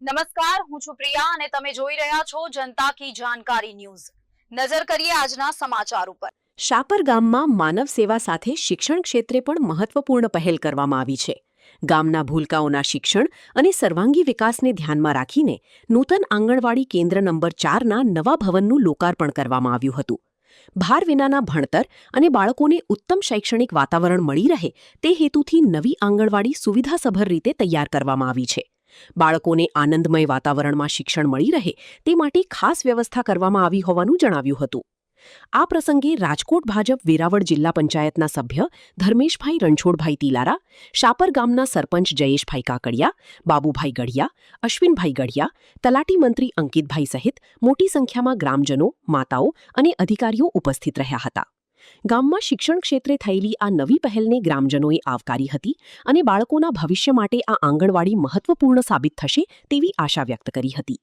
નમસ્કાર, હું છું પ્રિયા અને તમે જોઈ રહ્યા છો જનતા કી જાણકારી ન્યૂઝ। નજર કરીએ આજના સમાચાર ઉપર। શાપર ગામમાં માનવ સેવા સાથે શિક્ષણ ક્ષેત્રે પણ મહત્વપૂર્ણ પહેલ કરવામાં આવી છે। ગામના ભૂલકાઓના શિક્ષણ અને સર્વાંગી વિકાસને ધ્યાનમાં રાખીને નૂતન આંગણવાડી કેન્દ્ર નંબર 4ના નવા ભવનનું લોકાર્પણ કરવામાં આવ્યું હતું। ભાર વિનાના ભણતર અને બાળકોને ઉત્તમ શૈક્ષણિક વાતાવરણ મળી રહે તે હેતુથી નવી આંગણવાડી સુવિધાસભર રીતે તૈયાર કરવામાં આવી છે। બાળકોને આનંદમય વાતાવરણમાં શિક્ષણ મળી રહે તે માટે ખાસ વ્યવસ્થા કરવામાં આવી હોવાનું જણાવ્યું હતું। આ પ્રસંગે રાજકોટ ભાજપ વેરાવળ જિલ્લા પંચાયતના સભ્ય ધર્મેશભાઈ રણછોડભાઈ તિલારા, શાપર ગામના સરપંચ જયેશભાઈ કાકડિયા, બાબુભાઈ ગઢિયા, અશ્વિનભાઈ ગઢિયા, તલાટી મંત્રી અંકિતભાઈ સહિત મોટી સંખ્યામાં ગ્રામજનો, માતાઓ અને અધિકારીઓ ઉપસ્થિત રહ્યા હતા। ગામમાં શિક્ષણ ક્ષેત્રે થયેલી આ નવી પહેલને ગ્રામજનોએ આવકારી હતી અને બાળકોના ભવિષ્ય માટે આ આંગણવાડી મહત્વપૂર્ણ સાબિત થશે તેવી આશા વ્યક્ત કરી હતી।